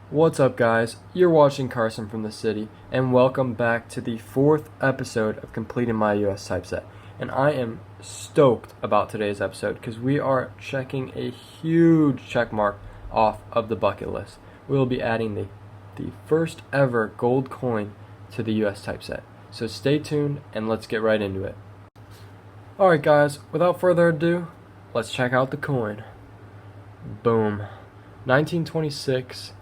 What's up, guys? You're watching Carson from the City, and welcome back to the fourth episode of Completing My US Typeset. And I am stoked about today's episode because we are checking a huge check mark off of the bucket list. We will be adding the first ever gold coin to the US Typeset. So stay tuned and let's get right into it. Alright, guys, without further ado, let's check out the coin. Boom. 1926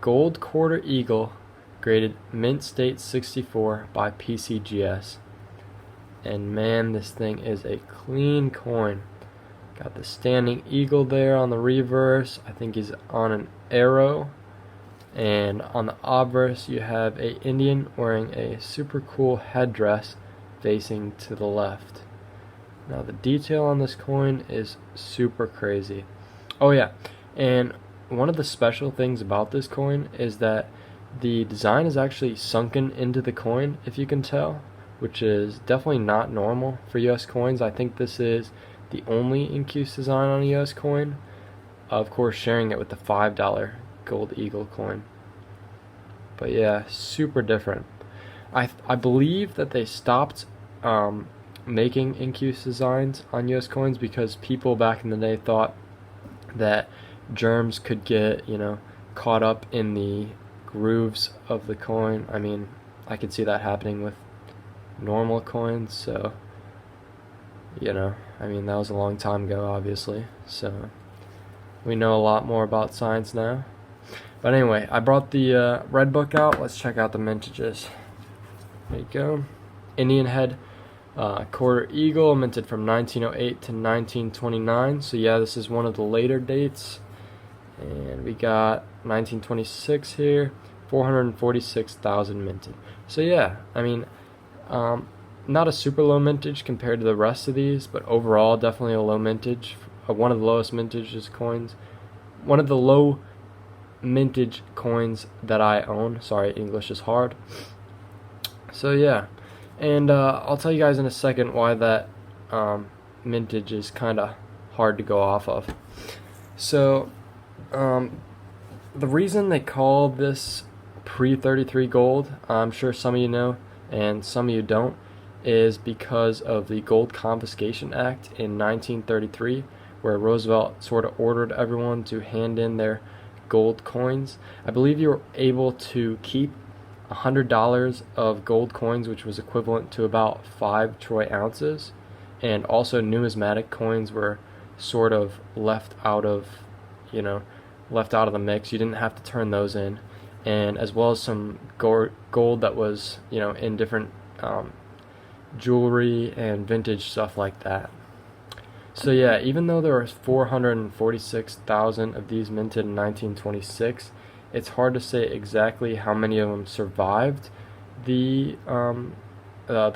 Gold Quarter Eagle, graded Mint State 64 by PCGS. And man, this thing is a clean coin. Got the standing eagle there on the reverse. I think he's on an arrow. And on the obverse, you have a Indian wearing a super cool headdress facing to the left. Now the detail on this coin is super crazy. Oh yeah, and one of the special things about this coin is that the design is actually sunken into the coin, if you can tell, which is definitely not normal for US coins. I think this is the only incused design on a US coin, of course sharing it with the $5 Gold Eagle coin. But yeah, super different. I believe that they stopped making incused designs on US coins because people back in the day thought that germs could get, caught up in the grooves of the coin. I mean, I could see that happening with normal coins, so, that was a long time ago, obviously, so we know a lot more about science now. But anyway, I brought the red book out. Let's check out the mintages. There you go. Indian head Quarter Eagle, minted from 1908 to 1929. So yeah, this is one of the later dates. And we got 1926 here, 446,000 minted. So yeah, not a super low mintage compared to the rest of these, but overall definitely a low mintage. One of the lowest mintages coins. One of the low mintage coins that I own. Sorry, English is hard. So yeah, and I'll tell you guys in a second why that mintage is kind of hard to go off of. So the reason they call this pre-33 gold, I'm sure some of you know and some of you don't, is because of the Gold Confiscation Act in 1933, where Roosevelt sort of ordered everyone to hand in their gold coins. I believe you were able to keep $100 of gold coins, which was equivalent to about 5 troy ounces, and also numismatic coins were sort of left out of the mix. You didn't have to turn those in, and as well as some gold that was in different jewelry and vintage stuff like that. So yeah, even though there were 446,000 of these minted in 1926, it's hard to say exactly how many of them survived the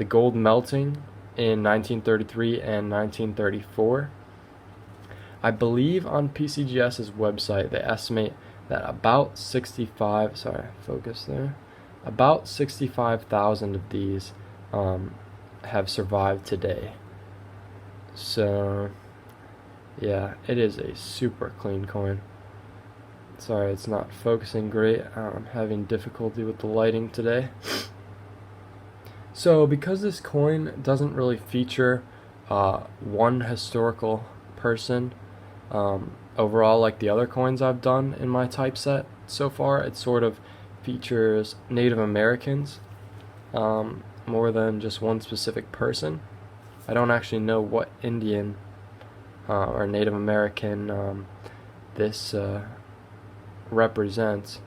gold melting in 1933 and 1934. I believe on PCGS's website they estimate that about 65,000 of these have survived today. So yeah, it is a super clean coin. Sorry, it's not focusing great. I'm having difficulty with the lighting today. So because this coin doesn't really feature one historical person overall like the other coins I've done in my typeset so far, it sort of features Native Americans more than just one specific person. I don't actually know what Indian or Native American this represents,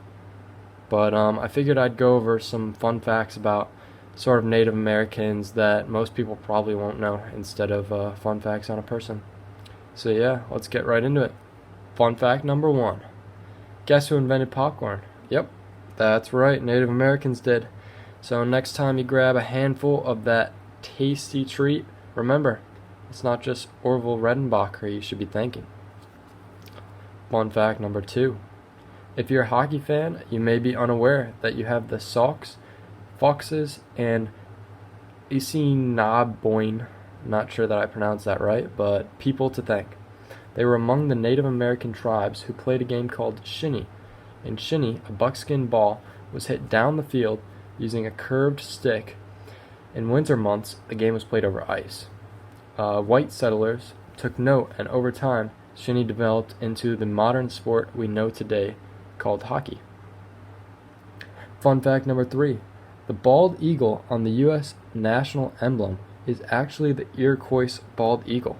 but I figured I'd go over some fun facts about sort of Native Americans that most people probably won't know, instead of fun facts on a person. So yeah, let's get right into it. Fun fact number 1. Guess who invented popcorn? Yep, that's right, Native Americans did. So next time you grab a handful of that tasty treat, remember, it's not just Orville Redenbacher you should be thanking. Fun fact number 2. If you're a hockey fan, you may be unaware that you have the Sox, Foxes, and Assiniboine, not sure that I pronounced that right, but people to thank. They were among the Native American tribes who played a game called shinny, In shinny, a buckskin ball was hit down the field using a curved stick. In winter months, the game was played over ice. White settlers took note, and over time, shinny developed into the modern sport we know today called hockey. Fun fact number 3. The bald eagle on the U.S. national emblem is actually the Iroquois bald eagle.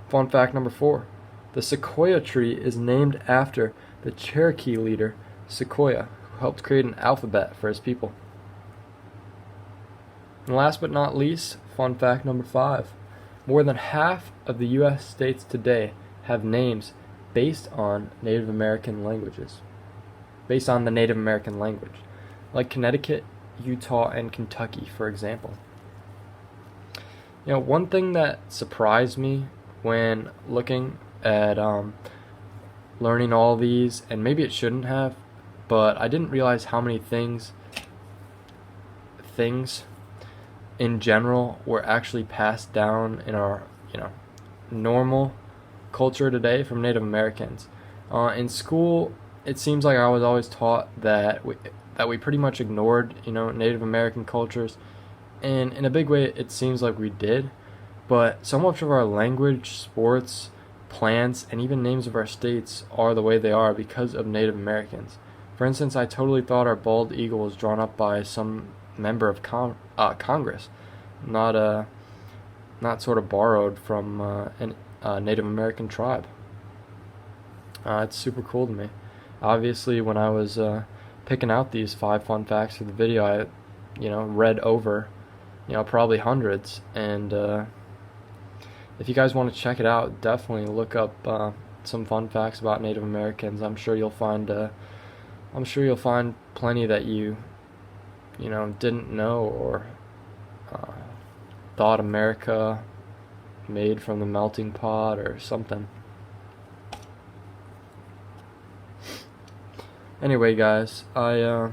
Fun fact number 4. The sequoia tree is named after the Cherokee leader Sequoia, who helped create an alphabet for his people. And last but not least, fun fact number 5. More than half of the U.S. states today have names based on Native American languages. Based on the Native American language. Like Connecticut, Utah, and Kentucky, for example. One thing that surprised me when looking at learning all these, and maybe it shouldn't have, but I didn't realize how many things in general were actually passed down in our normal culture today from Native Americans. In school, it seems like I was always taught that we pretty much ignored Native American cultures, and in a big way it seems like we did, but so much of our language, sports, plants, and even names of our states are the way they are because of Native Americans. For instance, I totally thought our bald eagle was drawn up by some member of Congress, not sort of borrowed from a Native American tribe. It's super cool to me. Obviously, when I was picking out these 5 fun facts for the video, I read over probably hundreds, and if you guys want to check it out, definitely look up some fun facts about Native Americans. I'm sure you'll find plenty that you didn't know, or thought America made from the melting pot or something. Anyway, guys, I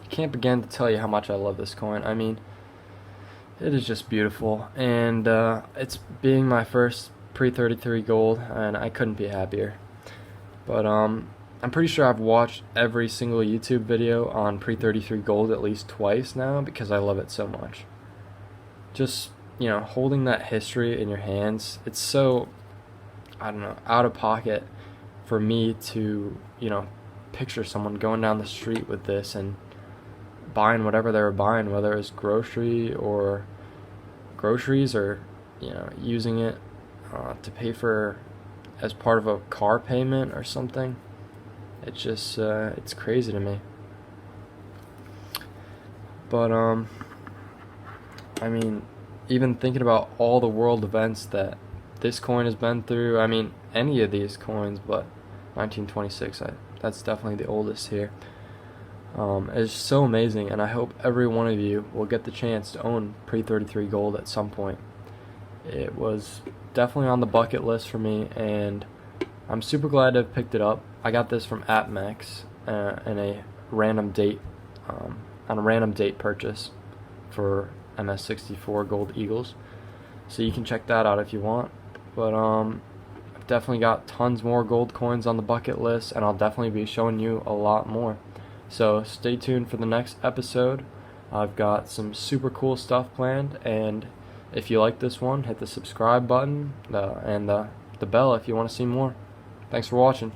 can't begin to tell you how much I love this coin. I mean, it is just beautiful, and it's being my first pre-33 gold, and I couldn't be happier. But I'm pretty sure I've watched every single YouTube video on pre-33 gold at least twice now because I love it so much. Just holding that history in your hands, it's so, I don't know, out of pocket for me to picture someone going down the street with this and buying whatever they were buying, whether it was groceries or using it to pay for as part of a car payment or something. It's just it's crazy to me. But I mean, even thinking about all the world events that this coin has been through, I mean, any of these coins, but 1926, that's definitely the oldest here. It's so amazing, and I hope every one of you will get the chance to own pre-33 gold at some point. It was definitely on the bucket list for me, and I'm super glad to have picked it up. I got this from APMEX in a random date, on a random date purchase for MS64 Gold Eagles. So you can check that out if you want. But I've definitely got tons more gold coins on the bucket list, and I'll definitely be showing you a lot more. So stay tuned for the next episode. I've got some super cool stuff planned, and if you like this one, hit the subscribe button and the bell if you want to see more. Thanks for watching.